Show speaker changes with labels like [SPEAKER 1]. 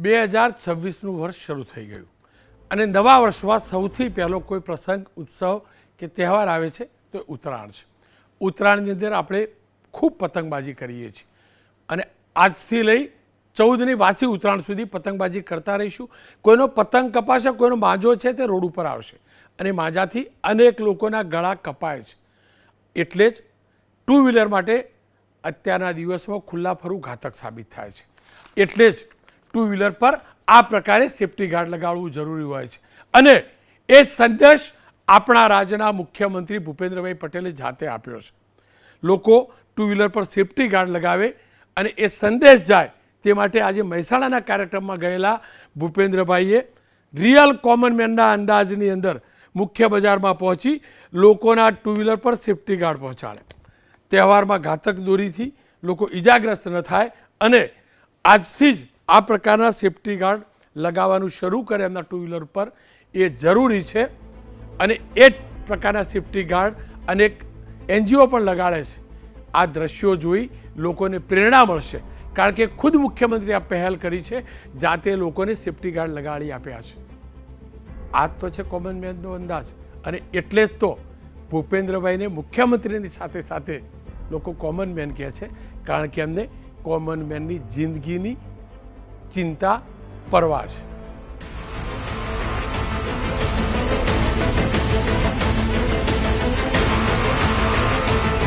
[SPEAKER 1] 2026નું વર્ષ શરૂ થઈ ગયું અને નવા વર્ષમાં સૌથી પહેલો કોઈ પ્રસંગ ઉત્સવ કે તહેવાર આવે છે તો ઉત્તરાયણ છે. ઉત્તરાયણની અંદર આપણે ખૂબ પતંગબાજી કરીએ છીએ અને આજથી લઈ 14ની વાસી ઉત્તરાયણ સુધી પતંગબાજી કરતા રહીશું. કોઈનો પતંગ કપાશે, કોઈનો માંજો છે તે રોડ ઉપર આવશે અને માંજાથી અનેક લોકોના ગળા કપાય છે. એટલે જ ટુ વ્હીલર માટે અત્યારના દિવસમાં ખુલ્લા ફરવું ઘાતક સાબિત થાય છે. એટલે જ ટુ વ્હીલર પર આ પ્રકારે સેફ્ટી ગાર્ડ લગાવવું જરૂરી હોય છે અને એ સંદેશ આપણા રાજ્યના મુખ્યમંત્રી ભૂપેન્દ્રભાઈ પટેલે જાતે આપ્યો છે. લોકો ટુ વ્હીલર પર સેફ્ટી ગાર્ડ લગાવે અને એ સંદેશ જાય તે માટે આજે મહેસાણાના કાર્યક્રમમાં ગયેલા ભૂપેન્દ્રભાઈએ રિયલ કોમન મેનના અંદાજની અંદર મુખ્ય બજારમાં પહોંચી લોકોના ટુ વ્હીલર પર સેફ્ટી ગાર્ડ પહોંચાડે. તહેવારમાં ઘાતક દોરીથી લોકો ઇજાગ્રસ્ત ન થાય અને આજથી જ આ પ્રકારના સેફ્ટી ગાર્ડ લગાવવાનું શરૂ કરે એમના ટુ વ્હીલર પર એ જરૂરી છે અને એ જ પ્રકારના સેફ્ટી ગાર્ડ અનેક NGO પણ લગાડે છે. આ દ્રશ્યો જોઈ લોકોને પ્રેરણા મળશે કારણ કે ખુદ મુખ્યમંત્રી આ પહેલ કરી છે, જાતે લોકોને સેફ્ટી ગાર્ડ લગાડી આપ્યા છે. આ તો છે કોમન મેનનો અંદાજ અને એટલે જ તો ભૂપેન્દ્રભાઈને મુખ્યમંત્રીની સાથે સાથે લોકો કોમન મેન કહે છે કારણ કે એમને કોમન મેનની જિંદગીની ચિંતા પરવા છે.